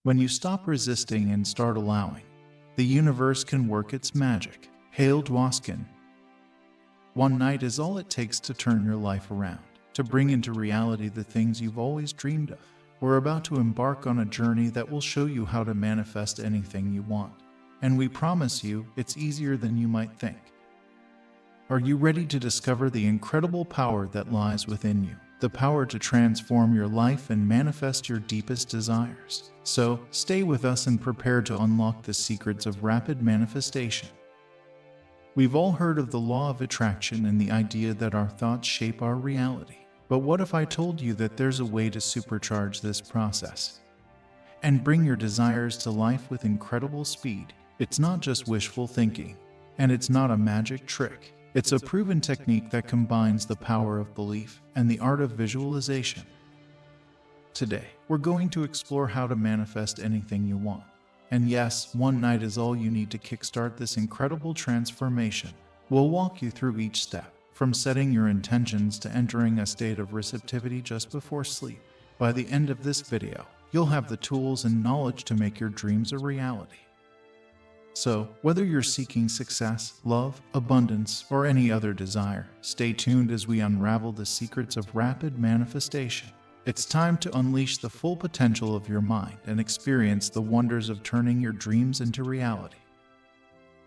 When you stop resisting and start allowing, the universe can work its magic. Hale Dwoskin. One night is all it takes to turn your life around, to bring into reality the things you've always dreamed of. We're about to embark on a journey that will show you how to manifest anything you want. And we promise you, it's easier than you might think. Are you ready to discover the incredible power that lies within you? The power to transform your life and manifest your deepest desires. So, stay with us and prepare to unlock the secrets of rapid manifestation. We've all heard of the law of attraction and the idea that our thoughts shape our reality. But what if I told you that there's a way to supercharge this process and bring your desires to life with incredible speed? It's not just wishful thinking, and it's not a magic trick. It's a proven technique that combines the power of belief and the art of visualization. Today, we're going to explore how to manifest anything you want. And yes, one night is all you need to kickstart this incredible transformation. We'll walk you through each step, from setting your intentions to entering a state of receptivity just before sleep. By the end of this video, you'll have the tools and knowledge to make your dreams a reality. So, whether you're seeking success, love, abundance, or any other desire, stay tuned as we unravel the secrets of rapid manifestation. It's time to unleash the full potential of your mind and experience the wonders of turning your dreams into reality.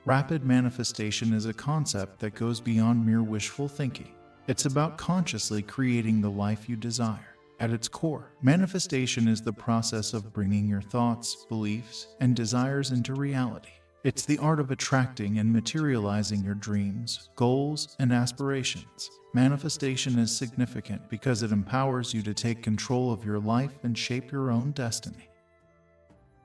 Rapid manifestation is a concept that goes beyond mere wishful thinking. It's about consciously creating the life you desire. At its core, manifestation is the process of bringing your thoughts, beliefs, and desires into reality. It's the art of attracting and materializing your dreams, goals, and aspirations. Manifestation is significant because it empowers you to take control of your life and shape your own destiny.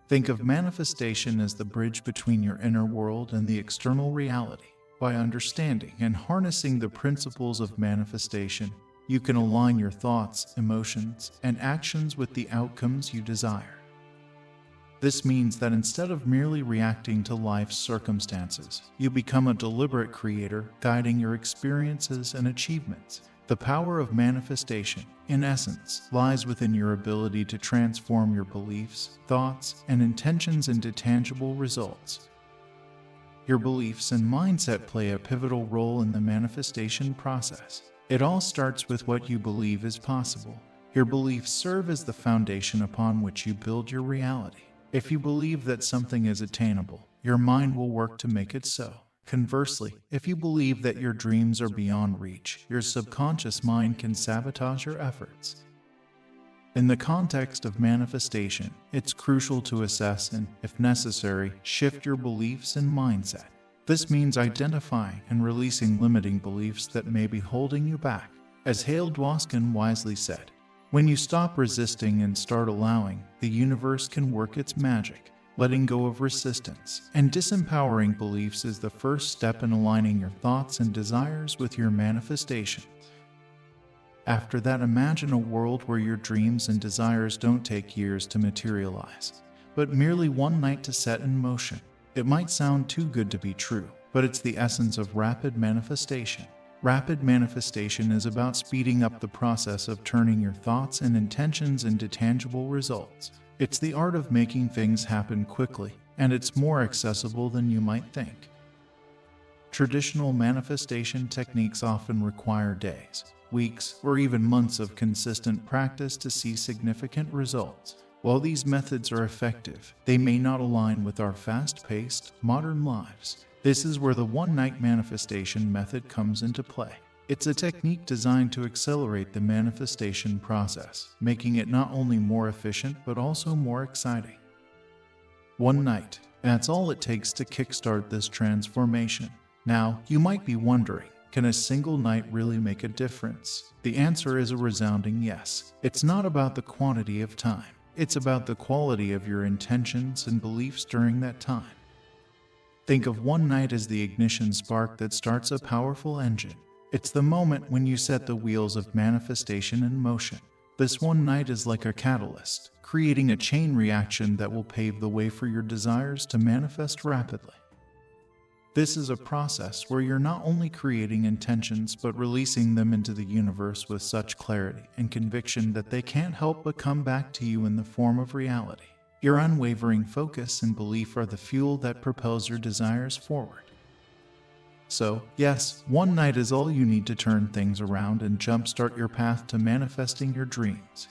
Think of manifestation as the bridge between your inner world and the external reality. By understanding and harnessing the principles of manifestation, you can align your thoughts, emotions, and actions with the outcomes you desire. This means that instead of merely reacting to life's circumstances, you become a deliberate creator, guiding your experiences and achievements. The power of manifestation, in essence, lies within your ability to transform your beliefs, thoughts, and intentions into tangible results. Your beliefs and mindset play a pivotal role in the manifestation process. It all starts with what you believe is possible. Your beliefs serve as the foundation upon which you build your reality. If you believe that something is attainable, your mind will work to make it so. Conversely, if you believe that your dreams are beyond reach, your subconscious mind can sabotage your efforts. In the context of manifestation, it's crucial to assess and, if necessary, shift your beliefs and mindset. This means identifying and releasing limiting beliefs that may be holding you back. As Hale Dwoskin wisely said, "When you stop resisting and start allowing, the universe can work its magic." Letting go of resistance and disempowering beliefs is the first step in aligning your thoughts and desires with your manifestations. After that, imagine a world where your dreams and desires don't take years to materialize, but merely one night to set in motion. It might sound too good to be true, but it's the essence of rapid manifestation. Rapid manifestation is about speeding up the process of turning your thoughts and intentions into tangible results. It's the art of making things happen quickly, and it's more accessible than you might think. Traditional manifestation techniques often require days, weeks, or even months of consistent practice to see significant results. While these methods are effective, they may not align with our fast-paced, modern lives. This is where the one-night manifestation method comes into play. It's a technique designed to accelerate the manifestation process, making it not only more efficient but also more exciting. One night, that's all it takes to kickstart this transformation. Now, you might be wondering, can a single night really make a difference? The answer is a resounding yes. It's not about the quantity of time. It's about the quality of your intentions and beliefs during that time. Think of one night as the ignition spark that starts a powerful engine. It's the moment when you set the wheels of manifestation in motion. This one night is like a catalyst, creating a chain reaction that will pave the way for your desires to manifest rapidly. This is a process where you're not only creating intentions but releasing them into the universe with such clarity and conviction that they can't help but come back to you in the form of reality. Your unwavering focus and belief are the fuel that propels your desires forward. So, yes, one night is all you need to turn things around and jumpstart your path to manifesting your dreams.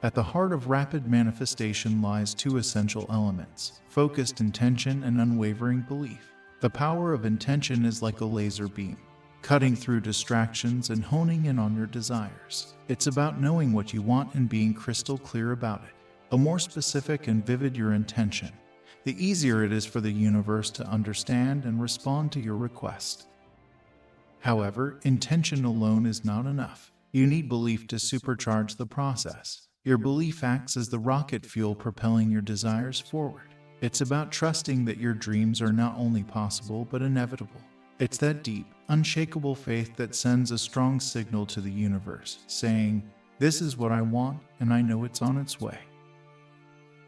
At the heart of rapid manifestation lies two essential elements: focused intention and unwavering belief. The power of intention is like a laser beam, cutting through distractions and honing in on your desires. It's about knowing what you want and being crystal clear about it. The more specific and vivid your intention, the easier it is for the universe to understand and respond to your request. However, intention alone is not enough. You need belief to supercharge the process. Your belief acts as the rocket fuel propelling your desires forward. It's about trusting that your dreams are not only possible but inevitable. It's that deep, unshakable faith that sends a strong signal to the universe, saying, "This is what I want, and I know it's on its way."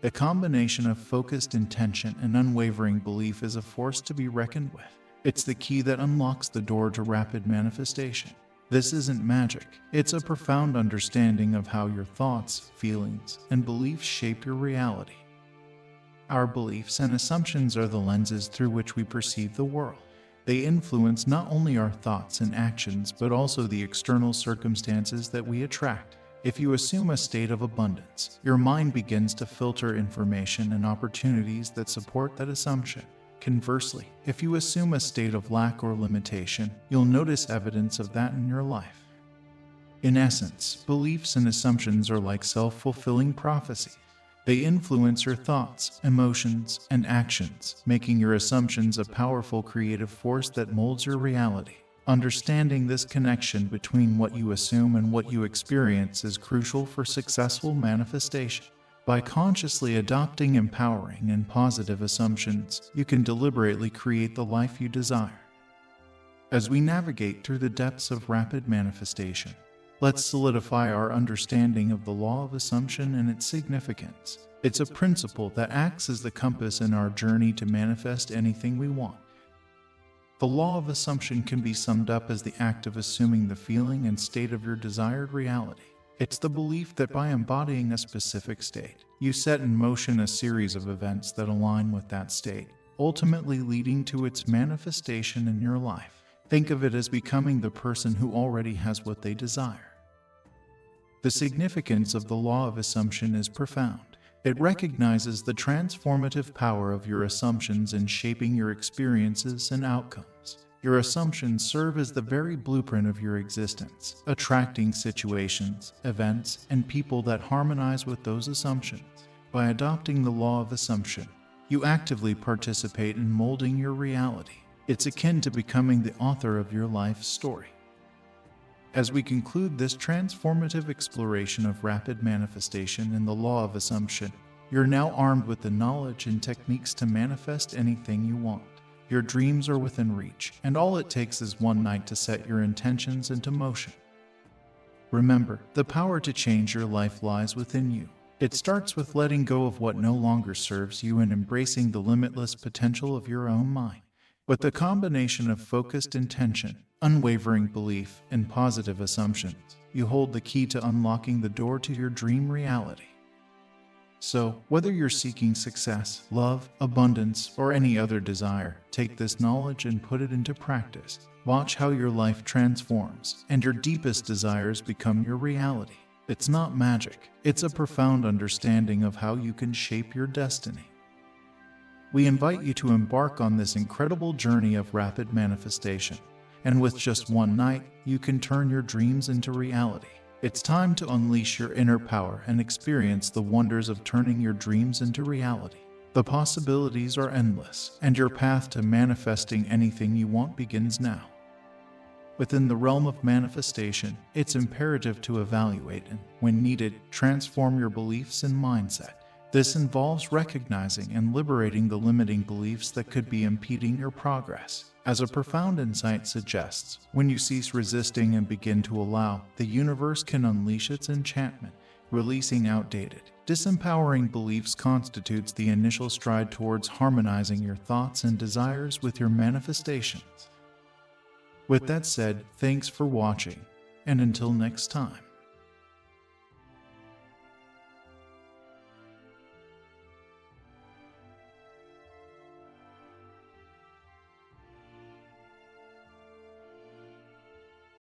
The combination of focused intention and unwavering belief is a force to be reckoned with. It's the key that unlocks the door to rapid manifestation. This isn't magic. It's a profound understanding of how your thoughts, feelings, and beliefs shape your reality. Our beliefs and assumptions are the lenses through which we perceive the world. They influence not only our thoughts and actions, but also the external circumstances that we attract. If you assume a state of abundance, your mind begins to filter information and opportunities that support that assumption. Conversely, if you assume a state of lack or limitation, you'll notice evidence of that in your life. In essence, beliefs and assumptions are like self-fulfilling prophecies. They influence your thoughts, emotions, and actions, making your assumptions a powerful creative force that molds your reality. Understanding this connection between what you assume and what you experience is crucial for successful manifestation. By consciously adopting empowering and positive assumptions, you can deliberately create the life you desire. As we navigate through the depths of rapid manifestation, let's solidify our understanding of the law of assumption and its significance. It's a principle that acts as the compass in our journey to manifest anything we want. The law of assumption can be summed up as the act of assuming the feeling and state of your desired reality. It's the belief that by embodying a specific state, you set in motion a series of events that align with that state, ultimately leading to its manifestation in your life. Think of it as becoming the person who already has what they desire. The significance of the law of assumption is profound. It recognizes the transformative power of your assumptions in shaping your experiences and outcomes. Your assumptions serve as the very blueprint of your existence, attracting situations, events, and people that harmonize with those assumptions. By adopting the law of assumption, you actively participate in molding your reality. It's akin to becoming the author of your life's story. As we conclude this transformative exploration of rapid manifestation and the law of assumption, you're now armed with the knowledge and techniques to manifest anything you want. Your dreams are within reach, and all it takes is one night to set your intentions into motion. Remember, the power to change your life lies within you. It starts with letting go of what no longer serves you and embracing the limitless potential of your own mind. With the combination of focused intention, unwavering belief, and positive assumptions, you hold the key to unlocking the door to your dream reality. So, whether you're seeking success, love, abundance, or any other desire, take this knowledge and put it into practice. Watch how your life transforms, and your deepest desires become your reality. It's not magic, it's a profound understanding of how you can shape your destiny. We invite you to embark on this incredible journey of rapid manifestation. And with just one night, you can turn your dreams into reality. It's time to unleash your inner power and experience the wonders of turning your dreams into reality. The possibilities are endless, and your path to manifesting anything you want begins now. Within the realm of manifestation, it's imperative to evaluate and, when needed, transform your beliefs and mindset. This involves recognizing and liberating the limiting beliefs that could be impeding your progress. As a profound insight suggests, when you cease resisting and begin to allow, the universe can unleash its enchantment. Releasing outdated, disempowering beliefs constitutes the initial stride towards harmonizing your thoughts and desires with your manifestations. With that said, thanks for watching, and until next time.